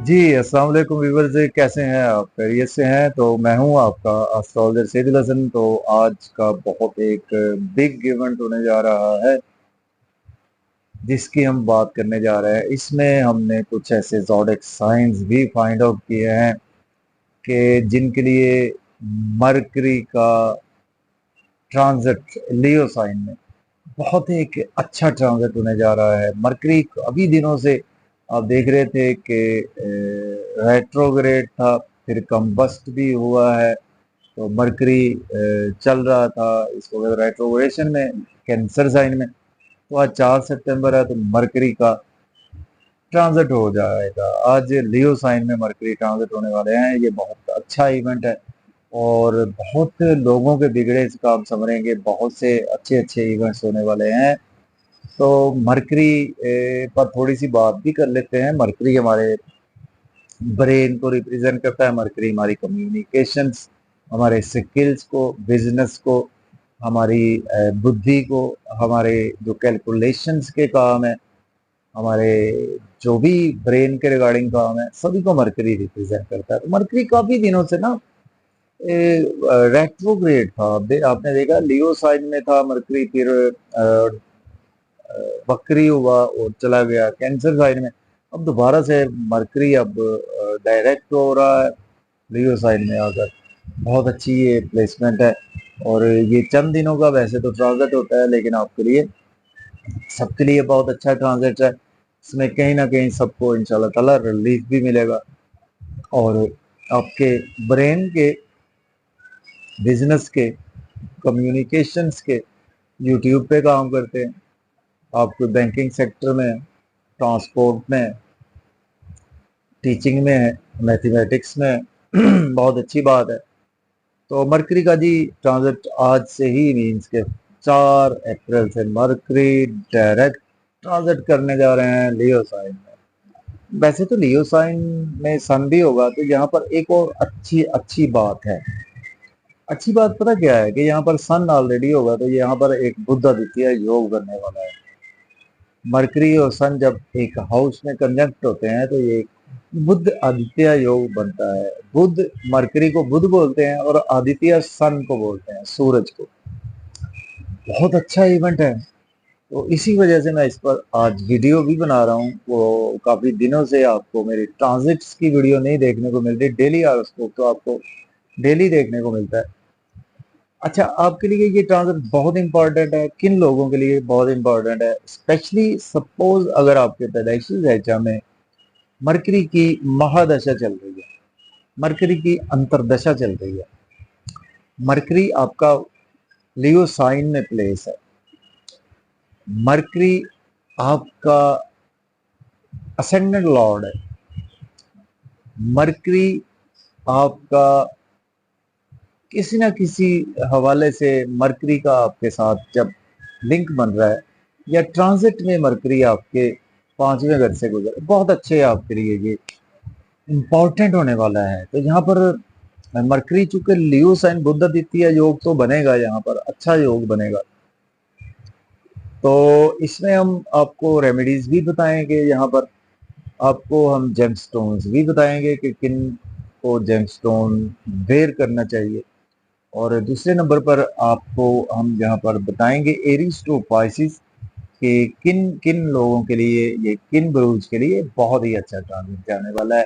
जी, अस्सलाम वालेकुम व्यूअर्स, कैसे हैं आप? खैरियत से हैं? तो मैं हूं आपका एस्ट्रोलॉजर सैयदुल हसन। तो आज का बहुत एक बिग इवेंट होने जा रहा है जिसकी हम बात करने जा रहे हैं। इसमें हमने कुछ ऐसे ज़ोडिक साइंस भी फाइंड आउट किए हैं कि जिनके लिए मरकरी का ट्रांजिट लियो साइन में बहुत ही एक अच्छा ट्रांजिट होने जा रहा है। मरकरी अभी दिनों से आप देख रहे थे कि रेट्रोग्रेड था, फिर कम्बस्ट भी हुआ है। तो मरकरी चल रहा था, इसको रेट्रोग्रेशन में, कैंसर साइन में। तो आज 4 सितंबर है, तो मरकरी का ट्रांजिट हो जाएगा। आज लियो साइन में मरकरी ट्रांजिट होने वाले हैं। ये बहुत अच्छा इवेंट है और बहुत लोगों के बिगड़े काम संवरेंगे। बहुत से अच्छे अच्छे इवेंट्स होने वाले हैं। तो मरकरी पर थोड़ी सी बात भी कर लेते हैं। मरकरी हमारे ब्रेन को रिप्रेजेंट करता है। मरकरी हमारी कम्युनिकेशंस, हमारे स्किल्स को, बिजनेस को, हमारी बुद्धि को, हमारे जो कैलकुलेशंस के काम है, हमारे जो भी ब्रेन के रिगार्डिंग काम है, सभी को मरकरी रिप्रेजेंट करता है। तो मरकरी काफी दिनों से ना रेट्रोग्रेड था। आपने देखा लियो साइन में था मरकरी, फिर वक्री हुआ और चला गया कैंसर साइन में। अब दोबारा से मरकरी अब डायरेक्ट हो रहा है लियो साइन में आकर। बहुत अच्छी ये प्लेसमेंट है और ये चंद दिनों का वैसे तो ट्रांजिट होता है, लेकिन आपके लिए, सबके लिए बहुत अच्छा ट्रांजिट है। इसमें कहीं ना कहीं सबको इंशाल्लाह ताला रिलीफ भी मिलेगा और आपके ब्रेन के, बिजनेस के, कम्युनिकेशंस के, यूट्यूब पे काम करते हैं, आपके बैंकिंग सेक्टर में, ट्रांसपोर्ट में, टीचिंग में, मैथमेटिक्स में बहुत अच्छी बात है। तो मरकरी का जी ट्रांजिट आज से ही मीन्स के 4 अप्रैल से मरकरी डायरेक्ट ट्रांजिट करने जा रहे हैं लियो साइन में। वैसे तो लियो साइन में सन भी होगा, तो यहाँ पर एक और अच्छी अच्छी बात है। अच्छी बात पता क्या है कि यहाँ पर सन ऑलरेडी होगा, तो यहाँ पर एक बुध आदित्य योग बनने वाला है। मरकरी और सन जब एक हाउस में कंजंक्ट होते हैं तो ये बुध आदित्य योग बनता है। बुध, मरकरी को बुध बोलते हैं और आदित्य सन को बोलते हैं, सूरज को। बहुत अच्छा इवेंट है। तो इसी वजह से मैं इस पर आज वीडियो भी बना रहा हूँ। वो काफी दिनों से आपको मेरी ट्रांजिट्स की वीडियो नहीं देखने को मिलती। डेली हॉरोस्कोप तो आपको डेली देखने को मिलता है। अच्छा, आपके लिए ये ट्रांजिट बहुत इंपॉर्टेंट है। किन लोगों के लिए बहुत इंपॉर्टेंट है? स्पेशली सपोज अगर आपके पैदाइशी ज़ैचा में मरकरी की महादशा चल रही है, मरकरी की अंतरदशा चल रही है, मरकरी आपका लियो साइन में प्लेस है, मरकरी आपका असेंडेंट लॉर्ड है, मरकरी आपका किसी ना किसी हवाले से, मरकरी का आपके साथ जब लिंक बन रहा है या ट्रांजिट में मरकरी आपके 5वें घर से गुजर, बहुत अच्छे है आपके लिए, ये इम्पोर्टेंट होने वाला है। तो यहाँ पर मरकरी चूंकि लियो साइन बुध आदित्य योग तो बनेगा, यहाँ पर अच्छा योग बनेगा। तो इसमें हम आपको रेमेडीज भी बताएंगे, यहाँ पर आपको हम जेमस्टोन्स भी बताएंगे कि किन को जेमस्टोन वेयर करना चाहिए। और दूसरे नंबर पर आपको हम यहाँ पर बताएंगे एरीज टू पाइसिस कि किन किन लोगों के लिए, ये किन ब्रूज के लिए बहुत ही अच्छा ट्रांजिट जाने वाला है।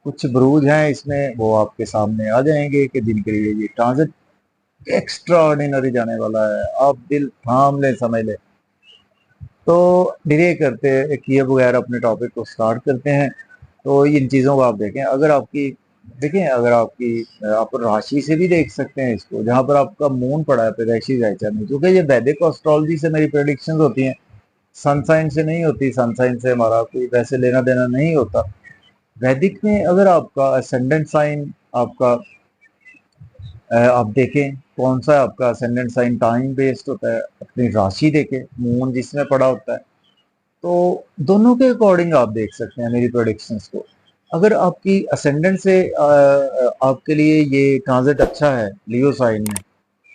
कुछ ब्रूज हैं इसमें, वो आपके सामने आ जाएंगे कि जिनके लिए ये ट्रांजिट एक्स्ट्रा ऑर्डिनरी जाने वाला है। आप दिल थाम ले, समझ ले। तो डिले करते किए बगैर अपने टॉपिक को स्टार्ट करते हैं। तो इन चीज़ों को आप देखें। अगर आपकी, देखें, अगर आपकी, आप राशि से भी देख सकते हैं इसको, जहाँ पर आपका मून पड़ा है पैदाइशी जायचा में, क्योंकि ये वैदिक एस्ट्रोलॉजी से मेरी प्रेडिक्शंस होती हैं, सन साइन से नहीं होती। सन साइन से हमारा कोई वैसे लेना देना नहीं होता। वैदिक में अगर आपका असेंडेंट साइन आपका, आप देखें कौन सा आपका असेंडेंट साइन टाइम बेस्ड होता है, अपनी राशि देखें, मून जिसमें पड़ा होता है, तो दोनों के अकॉर्डिंग आप देख सकते हैं मेरी प्रोडिक्शंस को। अगर आपकी असेंडेंट से आपके लिए ये ट्रांजिट अच्छा है लियो साइन में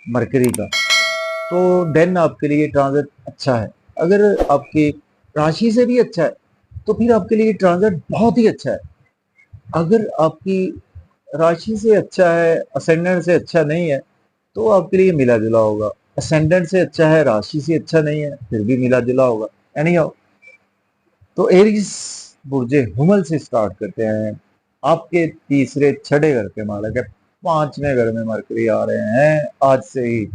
मरकरी का, तो देन आपके लिए ट्रांजिट अच्छा है। अगर आपकी राशि से भी अच्छा है, तो फिर आपके लिए ट्रांजिट बहुत ही अच्छा है। अगर आपकी राशि से अच्छा है, असेंडेंट से अच्छा नहीं है, तो आपके लिए मिला जुला होगा। असेंडेंट से अच्छा है, राशि से अच्छा नहीं है, फिर भी मिला जुला होगा। एनी हाउ, तो एरीज बुर्जे हुमल से स्टार्ट करते हैं। आपके तीसरे छठे घर के मालक है, पांचवें घर में मरकरी आ रहे हैं आज से ही,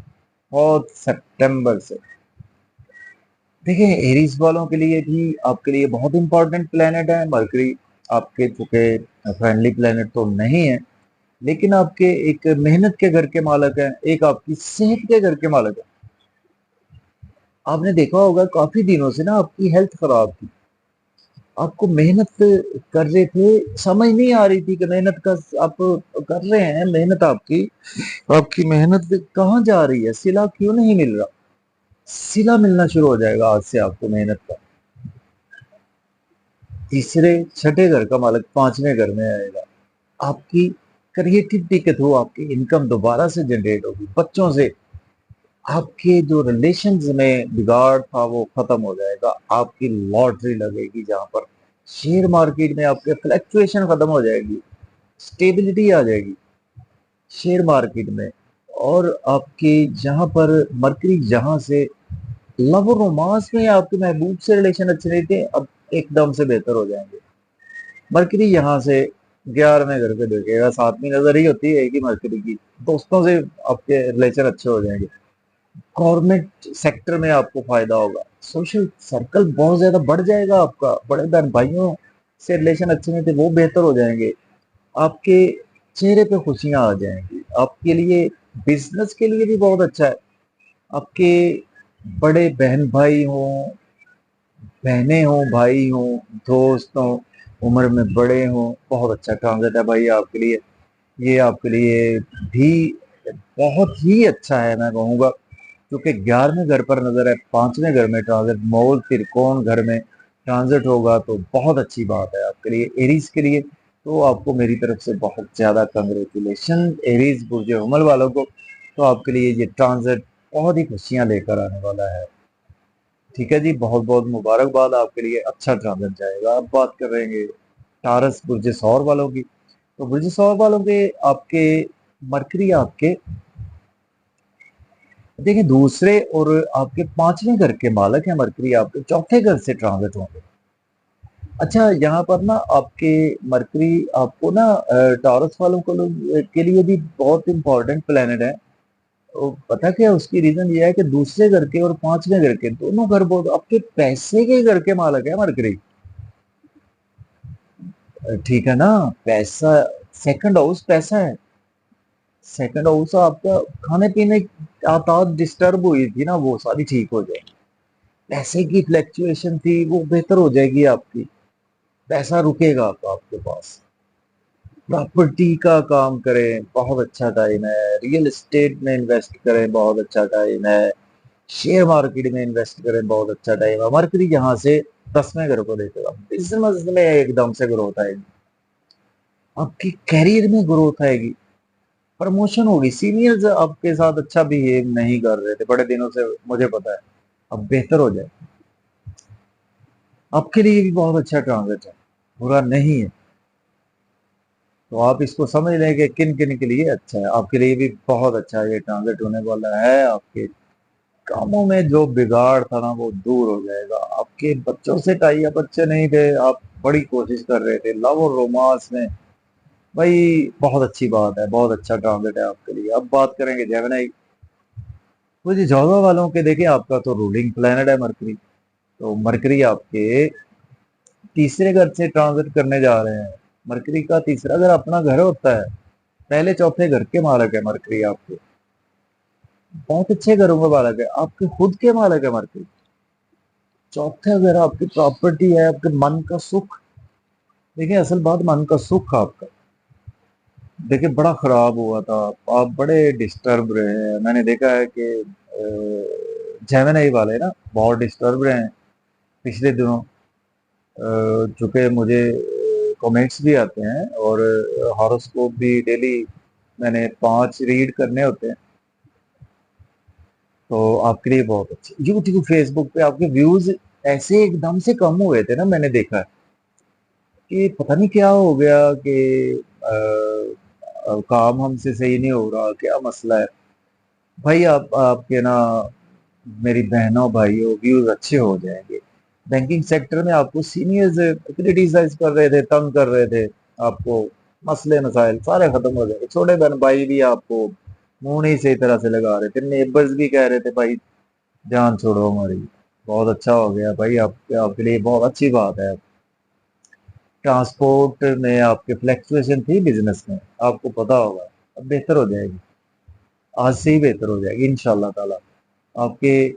4 सितंबर से। देखिए, एरीज वालों के लिए भी आपके लिए बहुत इंपॉर्टेंट प्लेनेट है मरकरी। आपके चूंकि फ्रेंडली प्लेनेट तो नहीं है, लेकिन आपके एक मेहनत के घर के मालक है, एक आपकी सेहत के घर के मालक है। आपने देखा होगा काफी दिनों से ना आपकी हेल्थ खराब थी, आपको मेहनत कर रहे थे, समझ नहीं आ रही थी कि मेहनत का आप कर रहे हैं, मेहनत आपकी आपकी मेहनत कहाँ जा रही है, सिला क्यों नहीं मिल रहा। सिला मिलना शुरू हो जाएगा आज से आपको मेहनत का। तीसरे छठे घर का मालक पांचवें घर में आएगा। आपकी क्रिएटिविटी के थ्रू आपकी इनकम दोबारा से जनरेट होगी। बच्चों से आपके जो रिलेशंस में बिगाड़ था वो खत्म हो जाएगा। आपकी लॉटरी लगेगी, जहां पर शेयर मार्केट में आपके फ्लक्चुएशन खत्म हो जाएगी, स्टेबिलिटी आ जाएगी शेयर मार्केट में। और आपके जहां पर मरकरी, जहां से लव और रोमांस में आपके महबूब से रिलेशन अच्छे नहीं थे, अब एकदम से बेहतर हो जाएंगे। मरकरी यहाँ से 11वें घर पे देखेगा, 7वीं नजर ही होती है कि मरकरी की, दोस्तों से आपके रिलेशन अच्छे हो जाएंगे। गवर्नमेंट सेक्टर में आपको फायदा होगा, सोशल सर्कल बहुत ज्यादा बढ़ जाएगा आपका, बड़े बहन भाइयों से रिलेशन अच्छे नहीं थे वो बेहतर हो जाएंगे। आपके चेहरे पे खुशियां आ जाएंगी। आपके लिए बिजनेस के लिए भी बहुत अच्छा है। आपके बड़े बहन भाई हों, बहनें हों, भाई हों, दोस्त हों, उम्र में बड़े हों, बहुत अच्छा ट्रांजिट है भाई आपके लिए। ये आपके लिए भी बहुत ही अच्छा है, मैं कहूँगा। क्योंकि 11वें घर पर नजर है, 5वें घर में ट्रांजिट, मोल त्रिकोण घर में ट्रांजिट होगा, तो बहुत अच्छी बात है आपके लिए, एरीज के लिए। तो आपको मेरी तरफ से बहुत ज्यादा कंग्रेचुलेशन एरीज बुर्ज हुमल वालों को। तो आपके लिए ये ट्रांजिट बहुत ही खुशियां लेकर आने वाला है। ठीक है जी, बहुत बहुत मुबारकबाद, आपके लिए अच्छा ट्रांजिट जाएगा। अब बात करेंगे टारस बुर्ज सौर वालों की। तो बुर्ज सौर वालों के आपके मरकरी आपके देखिए दूसरे और आपके पांचवें घर के मालक हैं। मरकरी आपके चौथे घर से ट्रांजिट होंगे। अच्छा, यहाँ पर ना आपके मरकरी आपको ना टॉरस वालों को लोग के लिए भी बहुत इंपॉर्टेंट प्लेनेट है। तो पता क्या है, उसकी रीजन ये है कि दूसरे घर के और पांचवें घर के दोनों घर बहुत आपके पैसे के घर के मालक है मरकरी। ठीक है ना, पैसा, सेकंड हाउस पैसा है। सेकंड हाउस आपका खाने पीने की आदत डिस्टर्ब हुई थी ना, वो सारी ठीक हो जाएगी। पैसे की फ्लैक्चुएशन थी वो बेहतर हो जाएगी आपकी। पैसा रुकेगा तो आपके पास। प्रॉपर्टी का काम करें, बहुत अच्छा टाइम है। रियल एस्टेट में इन्वेस्ट करें, बहुत अच्छा टाइम है। शेयर मार्केट में इन्वेस्ट करें, बहुत अच्छा टाइम है। मरकरी यहाँ से 10वें घर को देखेगा, बिजनेस में एकदम से ग्रोथ आएगी, आपकी कैरियर में ग्रोथ आएगी, प्रमोशन होगी। सीनियर्स आपके साथ अच्छा बिहेव नहीं कर रहे थे बड़े दिनों से, मुझे पता है, अब बेहतर हो जाए। आपके लिए भी बहुत अच्छा ट्रांजिट है, बुरा नहीं है। तो आप इसको समझ लें कि किन किन के लिए अच्छा है। आपके लिए भी बहुत अच्छा ये ट्रांजिट होने वाला है। आपके कामों में जो बिगाड़ था ना वो दूर हो जाएगा। आपके बच्चों से टाई अप अच्छे नहीं थे, आप बड़ी कोशिश कर रहे थे लव और रोमांस में, भाई बहुत अच्छी बात है, बहुत अच्छा ट्रांजिट है आपके लिए। अब बात करेंगे जेमिनी। तो जी जॉवा वालों के देखिए, आपका तो रूलिंग प्लेनेट है मरकरी। तो मरकरी आपके तीसरे घर से ट्रांजिट करने जा रहे हैं। मरकरी का तीसरा घर अपना घर होता है, पहले चौथे घर के मालक है मरकरी आपके। बहुत अच्छे घरों का मालक है, आपके खुद के मालक है मरकरी। चौथे घर आपकी प्रॉपर्टी है, आपके मन का सुख। देखिए असल बात, मन का सुख आपका देखिए बड़ा खराब हुआ था। आप बड़े डिस्टर्ब रहे हैं, मैंने देखा है कि जेमिनी वाले ना बहुत डिस्टर्ब रहे हैं पिछले दिनों। चूंकि मुझे कमेंट्स भी आते हैं और हॉरोस्कोप भी डेली मैंने 5 रीड करने होते हैं। तो आपके लिए बहुत अच्छे, यूट्यूब फेसबुक पे आपके व्यूज ऐसे एकदम से कम हुए थे ना, मैंने देखा है। कि पता नहीं क्या हो गया कि काम हमसे सही नहीं हो रहा, क्या मसला है। भाई आप आपके ना, मेरी बहनों भाइयों व्यूज अच्छे हो जाएंगे। बैंकिंग सेक्टर में आपको सीनियर्स क्रिटिसाइज कर रहे थे, तंग कर रहे थे आपको, मसले मसाइल सारे खत्म हो जाएंगे। छोटे बहन भाई भी आपको मुंह नहीं सही तरह से लगा रहे थे, नेबर्स भी कह रहे थे भाई जान छोड़ो हमारी। बहुत अच्छा हो गया भाई, आपके लिए बहुत अच्छी बात है। ट्रांसपोर्ट में आपके फ्लैक्चुएशन थी बिजनेस में, आपको पता होगा, अब बेहतर हो जाएगी। आज से ही बेहतर हो जाएगी इंशाल्लाह ताला। आपके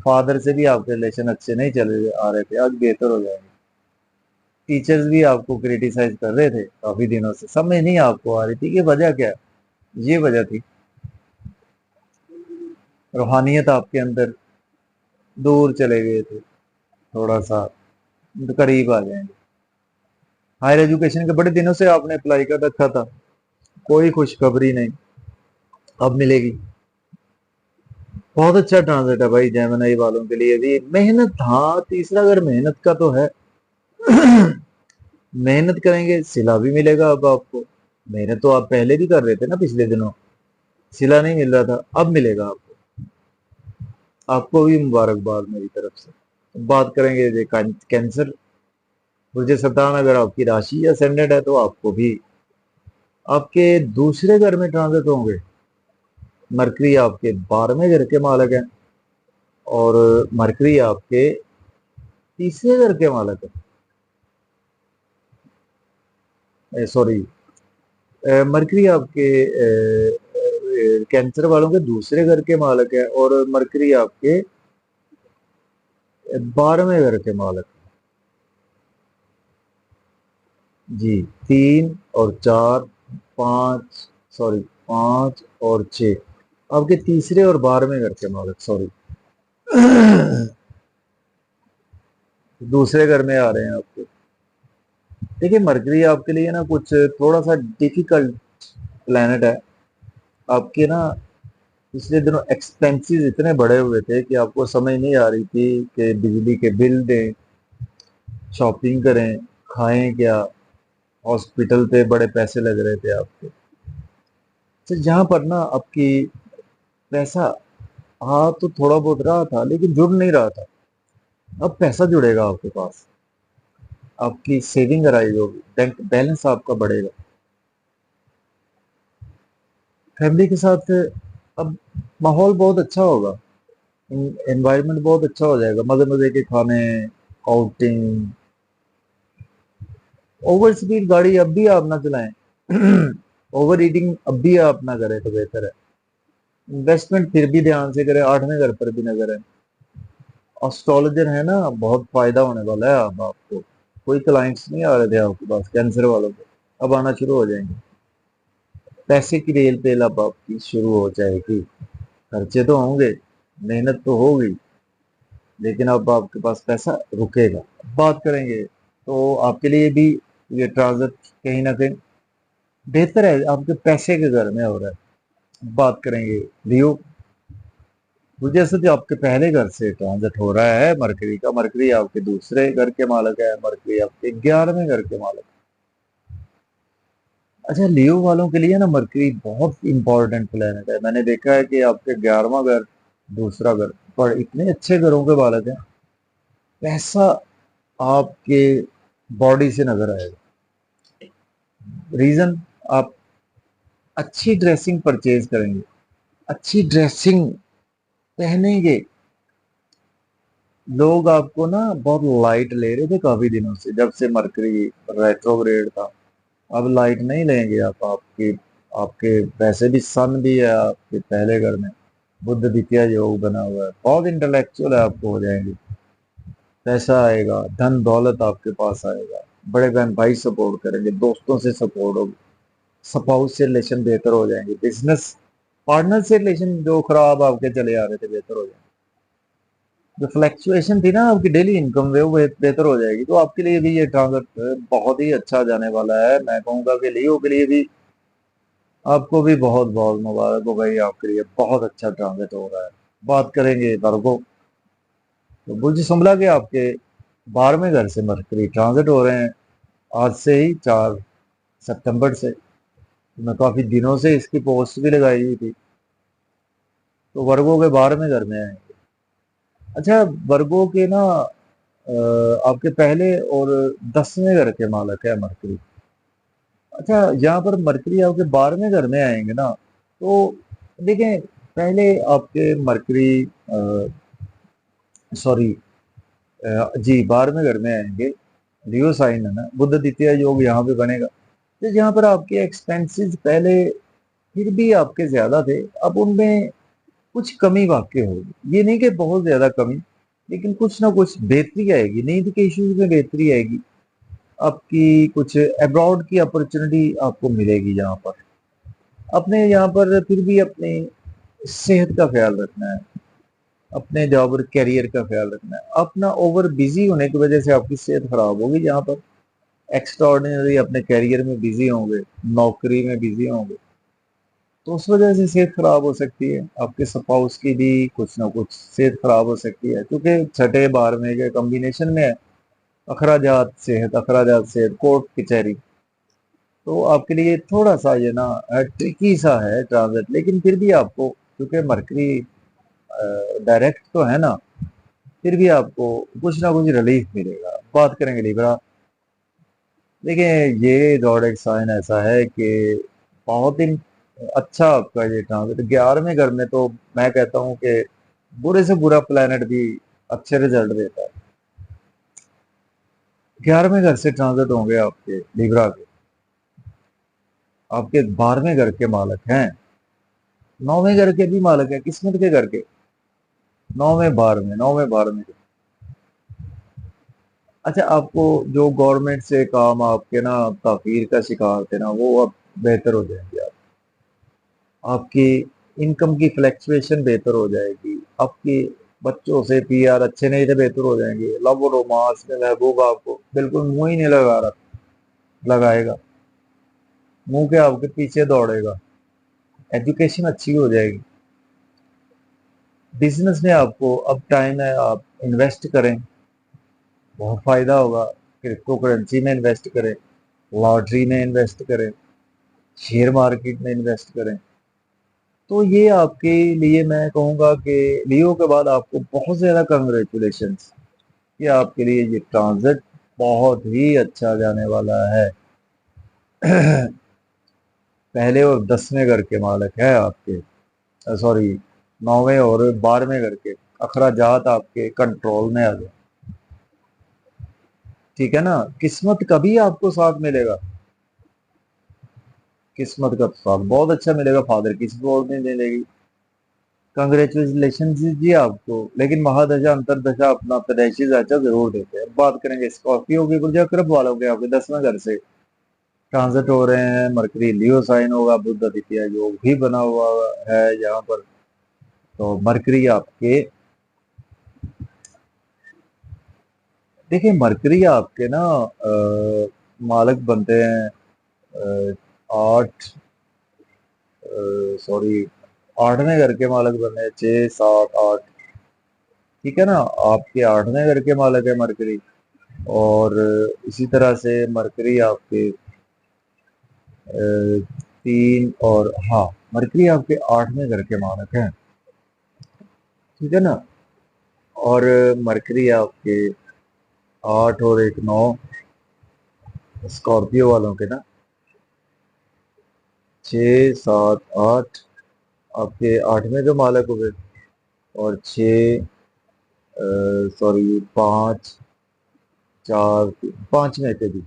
फादर से भी आपके रिलेशन अच्छे नहीं चले आ रहे थे, आज बेहतर हो जाएंगे। टीचर्स भी आपको क्रिटिसाइज कर रहे थे काफी दिनों से, समझ नहीं आपको आ रही थी कि वजह क्या है। ये वजह थी, रूहानियत आपके अंदर दूर चले गए थे, थोड़ा सा करीब आ जाएंगे। हायर एजुकेशन के बड़े दिनों से आपने अप्लाई कर रखा था, कोई खुशखबरी नहीं, अब मिलेगी। बहुत अच्छा ट्रांजिट है भाई जेमिनी वालों के लिए भी। मेहनत, हाँ तीसरा अगर मेहनत का तो है। मेहनत करेंगे सिला भी मिलेगा अब आपको। मेहनत तो आप पहले भी कर रहे थे ना, पिछले दिनों सिला नहीं मिल रहा था, अब मिलेगा आपको। आपको भी मुबारकबाद मेरी तरफ से। बात करेंगे ये कैंसर, मुझे सताना, अगर आपकी राशि असेंडेंट है तो आपको भी आपके दूसरे घर में ट्रांजिट होंगे। मरकरी आपके 12वें घर के मालक है, और मरकरी आपके तीसरे घर के मालक है। सॉरी, मरकरी आपके कैंसर वालों के दूसरे घर के मालक है, और मरकरी आपके 12वें घर के मालक। जी, 3 और 4, 5, सॉरी 5 और 6, आपके तीसरे और 12वें घर के मालक, सॉरी दूसरे घर में आ रहे हैं आपके। देखिए मरकरी आपके लिए ना कुछ थोड़ा सा डिफिकल्ट प्लेनेट है। आपके ना पिछले दिनों एक्सपेंसेस इतने बढ़े हुए थे कि आपको समझ नहीं आ रही थी कि बिजली के बिल दें, शॉपिंग करें, खाएं क्या, हॉस्पिटल पे बड़े पैसे लग रहे थे आपके। तो जहां पर ना आपकी पैसा हाँ तो थोड़ा बहुत रहा था लेकिन जुड़ नहीं रहा था, अब पैसा जुड़ेगा आपके पास। आपकी सेविंग राइज होगी, बैंक बैलेंस आपका बढ़ेगा। फैमिली के साथ अब माहौल बहुत अच्छा होगा, एनवायरनमेंट बहुत अच्छा हो जाएगा, मजे मजे के खाने, आउटिंग। ओवर स्पीड गाड़ी अब भी आप ना चलाएं। ओवर ईटिंग अब भी आप ना करें तो बेहतर है। इन्वेस्टमेंट फिर भी ध्यान से करें, 8वें घर पर भी नजर है। एस्ट्रोलॉजर है ना, बहुत फायदा होने वाला है। अब आपको कोई क्लाइंट्स नहीं आ रहे थे आपके पास कैंसर वालों के, अब आना शुरू हो जाएंगे। पैसे की रेल पेल अब आपकी शुरू हो जाएगी। खर्चे तो होंगे, मेहनत तो होगी, लेकिन अब आपके पास पैसा रुकेगा। बात करेंगे तो आपके लिए भी ये ट्रांजिट कहीं ना कहीं बेहतर है, आपके पैसे के घर में हो रहा है। बात करेंगे लियो, मुझे ऐसा जो आपके पहले घर से ट्रांजिट हो रहा है मरकरी का। मरकरी आपके दूसरे घर के मालक है, मरकरी आपके 11वें घर के मालक। अच्छा, लियो वालों के लिए ना मरकरी बहुत इंपॉर्टेंट प्लेनेट है। मैंने देखा है कि आपके 11वां घर, दूसरा घर पर इतने अच्छे घरों के मालक हैं। पैसा आपके बॉडी से नजर आएगा। रीजन, आप अच्छी ड्रेसिंग परचेज करेंगे, अच्छी ड्रेसिंग पहनेंगे। लोग आपको ना बहुत लाइट ले रहे थे काफी दिनों से, जब से मरकरी रेट्रोग्रेड था। अब लाइट नहीं लेंगे आप। आपके आपके वैसे भी सन भी है आपके पहले घर में, बुद्ध द्वितीय योग बना हुआ है, बहुत इंटेलेक्चुअल है, आपको हो जाएंगे। पैसा आएगा, धन दौलत आपके पास आएगा, बड़े बहन भाई सपोर्ट करेंगे, दोस्तों से सपोर्ट होगी, स्पाउस से रिलेशन बेहतर हो जाएंगे, बिजनेस पार्टनर से रिलेशन जो खराब आपके चले आ रहे थे बेहतर हो जाएंगे। जो फ्लैक्चुएशन थी ना आपकी डेली इनकम में, वो बेहतर हो जाएगी। तो आपके लिए भी ये ट्रांजिट बहुत ही अच्छा जाने वाला है। मैं कहूंगा कि लियो के लिए भी, आपको भी बहुत बहुत मुबारक हो भाई, आपके लिए बहुत अच्छा ट्रांजिट हो रहा है। बात करेंगे वर्गो, तो बुर्ज संभला के आपके 12वें घर से मरकरी ट्रांजिट हो रहे हैं। आज से ही 4 सितंबर से। मैं काफी दिनों से इसकी पोस्ट भी लगाई हुई थी। तो वर्गों के 12वें घर में है। अच्छा, वर्गों के ना आपके पहले और 10वें घर के मालक है मरकरी। अच्छा, यहाँ पर मरकरी आपके 12वें घर में आएंगे ना, तो देखें, पहले आपके मरकरी सॉरी जी 12वें घर में आएंगे। लियो साइन है ना, बुध द्वितीय योग यहाँ पे बनेगा। तो यहाँ पर आपके एक्सपेंसेस पहले फिर भी आपके ज्यादा थे, अब उनमें कुछ कमी वाकई होगी। ये नहीं कि बहुत ज्यादा कमी, लेकिन कुछ ना कुछ बेहतरी आएगी, नींद के इश्यूज में बेहतरी आएगी। आपकी कुछ अब्रॉड की अपॉर्चुनिटी आपको मिलेगी यहाँ पर। अपने यहाँ पर फिर भी अपनी सेहत का ख्याल रखना है, अपने जॉब और करियर का ख्याल रखना है। अपना ओवर बिजी होने की वजह से आपकी सेहत खराब होगी। यहाँ पर एक्स्ट्रा ऑर्डिनरी अपने करियर में बिजी होंगे, नौकरी में बिजी होंगे, तो उस वजह से सेहत खराब हो सकती है। आपके स्पाउस की भी कुछ ना कुछ सेहत खराब हो सकती है, क्योंकि छठे 12वें के कॉम्बिनेशन में है। अखराजात सेहत, कोर्ट कचहरी। तो आपके लिए थोड़ा सा ये ना ट्रिकी सा है ट्रांजिट, लेकिन फिर भी आपको, क्योंकि मरकरी डायरेक्ट तो है ना, फिर भी आपको कुछ ना कुछ रिलीफ मिलेगा। बात करेंगे लिब्रा। देखिए, ये जोडिक साइन ऐसा है कि बहुत ही अच्छा आपका ये ट्रांजिट 11वें घर में, तो मैं कहता हूँ कि बुरे से बुरा प्लेनेट भी अच्छे रिजल्ट देता है। 11वें घर से ट्रांजिट होंगे आपके लिब्रा के, आपके 12वें घर के मालक हैं, 9वें घर के भी मालक है, किस्मत के घर के। 9वें 12वें अच्छा, आपको जो गवर्नमेंट से काम आपके ना ताखीर का शिकार थे ना, वो अब बेहतर हो जाएंगे। आपकी इनकम की फ्लैक्चुएशन बेहतर हो जाएगी। आपकी बच्चों से पीआर अच्छे नहीं थे, बेहतर हो जाएंगे। लव और रोमांस में महबूब आपको बिल्कुल मुंह ही नहीं लगा रहा, लगाएगा मुंह के आपके पीछे दौड़ेगा। एजुकेशन अच्छी हो जाएगी। बिजनेस में आपको अब टाइम है, आप इन्वेस्ट करें, बहुत फायदा होगा। क्रिप्टो करेंसी में इन्वेस्ट करें, लॉटरी में इन्वेस्ट करें, शेयर मार्केट में इन्वेस्ट करें। तो ये आपके लिए मैं कहूँगा कि लियो के बाद आपको बहुत ज़्यादा कंग्रेचुलेशंस कि आपके लिए ये ट्रांजिट बहुत ही अच्छा जाने वाला है। पहले और 10वें घर के मालक है आपके, सॉरी 9वें और 12वें घर के अखराजात आपके कंट्रोल में आ जाए। ठीक है ना, किस्मत कभी आपको साथ मिलेगा, किस्मत का साथ बहुत अच्छा मिलेगा। फादर की सपोर्ट नहीं मिलेगी। कंग्रेचुलेशन जी आपको, लेकिन महादशा अंतरदशा अपना तदैशी जायचा जरूर देते हैं। बात करेंगे स्कॉर्पियो की ऊर्जा कर्ब वालों के, आपके 10वें घर से ट्रांजिट हो रहे हैं। मरकरी लियो साइन होगा, बुध द्वितीय योग भी बना हुआ है यहाँ पर। तो मरकरी आपके, देखिए मरकरी आपके ना मालक बनते हैं 8 सॉरी 8वें घर के मालक बने हैं, 6 7 8। ठीक है ना, आपके 8वें घर के मालक है मरकरी। और इसी तरह से मरकरी आपके 3 और हाँ, मरकरी आपके 8वें घर के मालक हैं। ठीक है ना, और मरकरी आपके 8 और 1 9, स्कॉर्पियो वालों के ना 6 7 8 आपके 8वें जो मालक हुए। और 6 सॉरी 5 4 5वें के भी,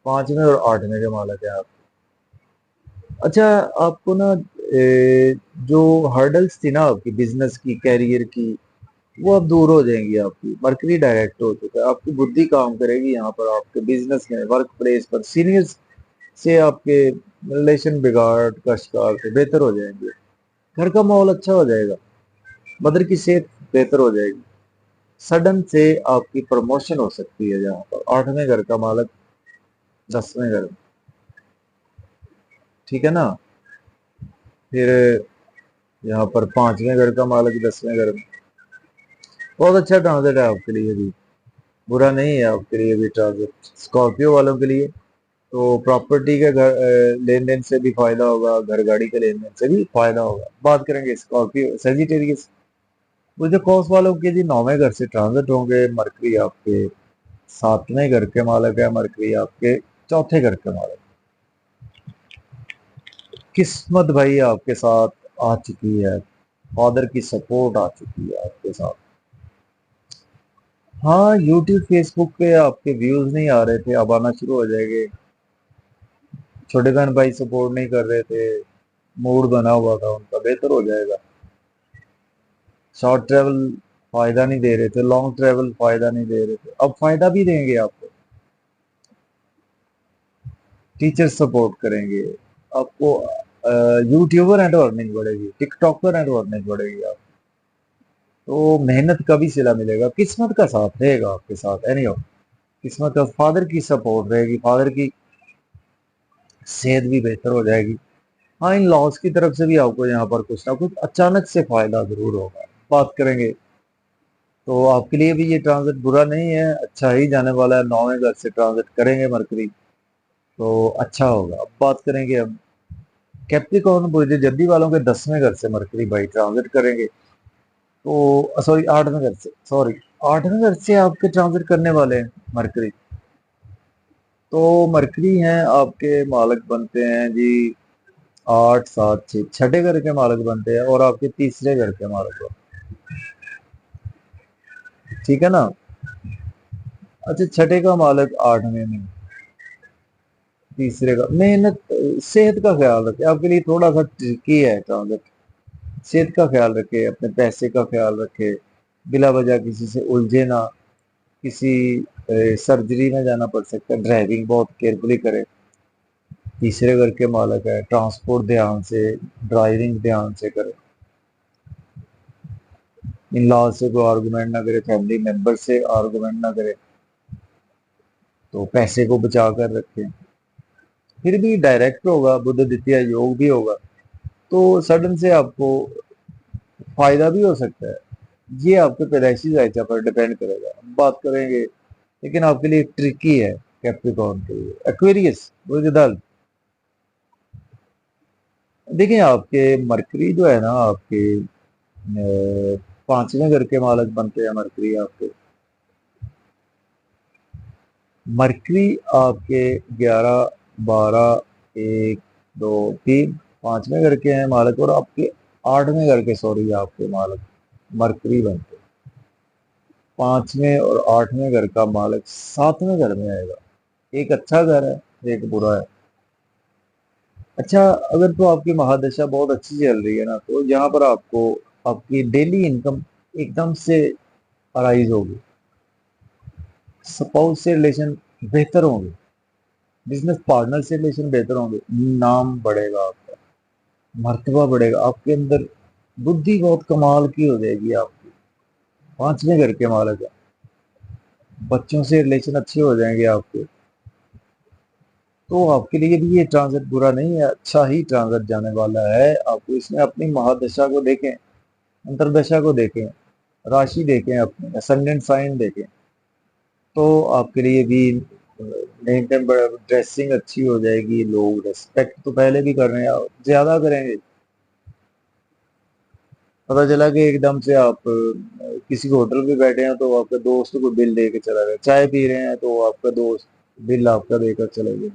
5वें और 8वें के मालक है आप। अच्छा, आपको ना जो हर्डल्स थी ना आपकी बिजनेस की, कैरियर की, वो अब दूर हो जाएंगी। आपकी मरकरी डायरेक्ट हो चुका है, आपकी बुद्धि काम करेगी यहाँ पर। आपके बिजनेस में, वर्क प्लेस पर सीनियर्स से आपके रिलेशन बिगाड़ का शिकार से बेहतर हो जाएंगे। घर का माहौल अच्छा हो जाएगा, मदर की सेहत बेहतर हो जाएगी। सडन से आपकी प्रमोशन हो सकती है यहाँ पर। 8वें घर का मालक 10वें घर में। ठीक है ना, फिर यहाँ पर 5वें घर का मालक 10वें घर में। बहुत अच्छा ट्रांजिट है आपके लिए भी। बुरा नहीं है आपके लिए भी ट्रांजिट। स्कॉर्पियो वालों के लिए तो प्रॉपर्टी के घर लेन देन से भी फायदा होगा, घर गाड़ी के लेन देन से भी फायदा होगा। बात करेंगे स्कॉर्पियो सेजिटेरियस। मुझे कॉस वालों के जी 9वें घर से ट्रांजिट होंगे। मरकरी आपके 7वें घर के मालक है, मरकरी आपके 4थे घर के मालक। किस्मत भाई आपके साथ आ चुकी है, फादर की सपोर्ट आ चुकी है आपके साथ। हाँ, यूट्यूब फेसबुक पे आपके व्यूज नहीं आ रहे थे, अब आना शुरू हो जाएंगे। छोटे बहन भाई सपोर्ट नहीं कर रहे थे, मूड बना हुआ था उनका, बेहतर हो जाएगा। शॉर्ट ट्रेवल फायदा नहीं दे रहे थे, लॉन्ग ट्रेवल फायदा नहीं दे रहे थे, अब फायदा भी देंगे आपको। टीचर सपोर्ट करेंगे आपको, यूट्यूबर एंड अर्निंग बढ़ेगी, टिकटॉकर एंड अर्निंग बढ़ेगी आप। तो मेहनत का भी सिला मिलेगा, किस्मत का साथ रहेगा आपके साथ। एनी हो, किस्मत का, फादर की सपोर्ट रहेगी, फादर की सेहत भी बेहतर हो जाएगी। हाँ, इन लॉस की तरफ से भी आपको यहाँ पर कुछ ना कुछ अचानक से फायदा जरूर होगा। बात करेंगे तो आपके लिए भी ये ट्रांजिट बुरा नहीं है, अच्छा ही जाने वाला है। 9वें घर से ट्रांजिट करेंगे मरकरी, तो अच्छा होगा। अब बात करेंगे हम कैप्रिकॉर्न बुर्ज जद्दी वालों के 10वें घर से मरकरी भाई ट्रांजिट करेंगे। तो सॉरी 8वें घर से, सॉरी 8वें घर से आपके ट्रांजिट करने वाले हैं मरकरी। तो मरकरी हैं आपके मालक बनते हैं जी 8 7 6, छठे घर के मालक बनते हैं और आपके तीसरे घर के मालक बनते हैं, ठीक है ना। अच्छा, छठे का मालक 8वें में, तीसरे का मेहनत, सेहत का ख्याल रखे, आपके लिए थोड़ा सा ट्रिकी है ट्रांजिट। सेहत का ख्याल रखे, अपने पैसे का ख्याल रखे, बिला वजह किसी से उलझे ना, किसी सर्जरी में जाना पड़ सकता है, ड्राइविंग बहुत केयरफुली करे। तीसरे घर के मालक है, ट्रांसपोर्ट ध्यान से, ड्राइविंग ध्यान से करे, इन लॉ से कोई आर्गुमेंट ना करे, फैमिली मेंबर से आर्गुमेंट ना करे, तो पैसे को बचा कर रखे। फिर भी डायरेक्ट होगा, बुध द्वितीय योग भी होगा, तो सडन से आपको फायदा भी हो सकता है। ये आपके पैदाइशी जायचा पर डिपेंड करेगा। बात करेंगे, लेकिन आपके लिए ट्रिकी है कैप्रिकॉर्न के लिए। एक्वेरियस बुर्ज, देखिए आपके मरकरी जो है ना, आपके 5वें घर के मालक बनते हैं मरकरी आपके। मरकरी आपके 11 12 1 2 3 5वें घर के हैं मालक, और आपके 8वें घर के, सॉरी, आपके मालक मरकरी बनते हैं। 5वें और 8वें घर का मालक 7वें घर में आएगा। एक अच्छा घर है, एक बुरा है। अच्छा, अगर तो आपकी महादशा बहुत अच्छी चल रही है ना, तो यहाँ पर आपको आपकी डेली इनकम एकदम से अराइज होगी, स्पाउस से रिलेशन बेहतर होंगे, बिजनेस पार्टनर से रिलेशन बेहतर होंगे, नाम बढ़ेगा आपका, मर्तबा बढ़ेगा आपके अंदर, बुद्धि बहुत कमाल की हो जाएगी आपकी। 5वें घर के मालक है, बच्चों से रिलेशन अच्छे हो जाएंगे आपके। तो आपके लिए भी ये ट्रांजिट बुरा नहीं है, अच्छा ही ट्रांजिट जाने वाला है आपको। इसमें अपनी महादशा को देखें, अंतरदशा को देखें, राशि देखें, अपने असेंडेंट साइन देखें, तो आपके लिए भी मेंटेन, ड्रेसिंग अच्छी हो जाएगी, लोग रेस्पेक्ट तो पहले भी कर रहे हैं, ज्यादा करेंगे। पता चला कि एकदम से आप किसी होटल में बैठे हैं तो आपका दोस्त को बिल दे के चला गया, चाय पी रहे हैं तो आपका दोस्त बिल आपका देकर चले गए।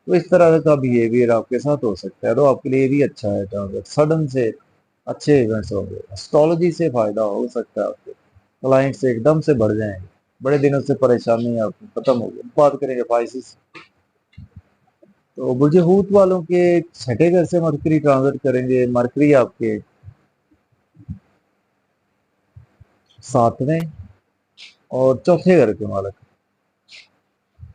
तो इस तरह का बिहेवियर आपके साथ हो सकता है, तो आपके लिए भी अच्छा है ट्रांजिट। सडन से अच्छे इवेंट्स होंगे, एस्ट्रोलॉजी से फायदा हो सकता है आपको, क्लाइंट से एकदम से बढ़ जाएंगे, बड़े दिनों से परेशानी आपकी खत्म होगी। बात करेंगे पाइसिस, तो बुर्ज हूत वालों के छठे घर से मरकरी ट्रांजिट करेंगे। मरकरी आपके 7वें और चौथे घर के मालक।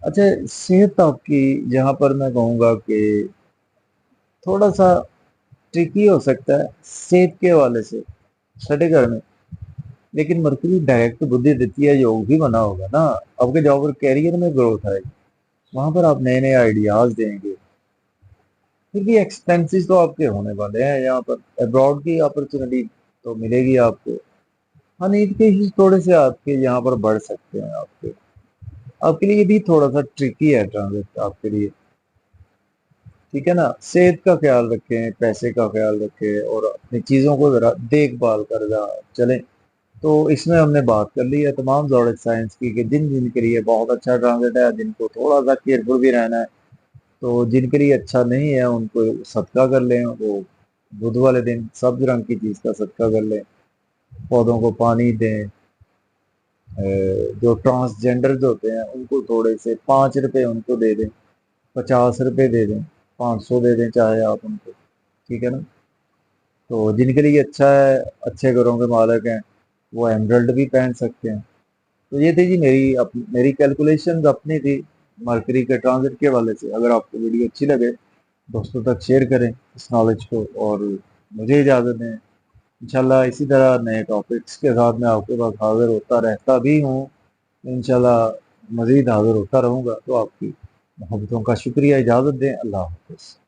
अच्छा, सेहत आपकी यहाँ पर मैं कहूँगा कि थोड़ा सा ट्रिकी हो सकता है सेहत के हवाले से, छठे घर में। लेकिन मरकरी डायरेक्ट बुद्धि देती है, योग भी बना होगा ना, आपके जॉब और कैरियर में ग्रोथ आएगी, वहां पर आप नए नए आइडियाज देंगे। फिर भी एक्सपेंसेस तो आपके होने वाले हैं यहाँ पर, अब्रॉड की अपॉर्चुनिटी तो मिलेगी आपको। हाँ, नींद के इश्यूज थोड़े से आपके यहाँ पर बढ़ सकते हैं। आपके आपके लिए भी थोड़ा सा ट्रिकी है ट्रांजिट आपके लिए। ठीक है ना, सेहत का ख्याल रखें, पैसे का ख्याल रखें और अपनी चीजों को जरा देखभाल कर चलें। तो इसमें हमने बात कर ली है तमाम ज़ोडिक साइंस की कि जिन जिन के लिए बहुत अच्छा ट्रांजिट है, जिनको थोड़ा सा केयरफुल भी रहना है, तो जिनके लिए अच्छा नहीं है उनको सदका कर लें। वो बुध वाले दिन सब्ज रंग की चीज का सदका कर लें, पौधों को पानी दें। जो ट्रांसजेंडर्स होते हैं उनको थोड़े से 5 रुपए उनको दे दें, 50 रुपए दे दें, 500 दे दें चाहे आप उनको। ठीक है ना। तो जिनके लिए अच्छा है, अच्छे घरों के मालिक हैं, वो एमरल्ड भी पहन सकते हैं। तो ये थी जी मेरी कैलकुलेशंस अपनी थी मरकरी के ट्रांजिट के हवाले से। अगर आपको वीडियो अच्छी लगे दोस्तों तक शेयर करें इस नॉलेज को, और मुझे इजाज़त दें। इंशाल्लाह इसी तरह नए टॉपिक्स के साथ मैं आपके पास हाजिर होता रहता भी हूँ। इंशाल्लाह मज़ीद हाजिर होता रहूँगा। तो आपकी मोहब्बतों का शुक्रिया। इजाज़त दें। अल्लाह हाफ़िज़।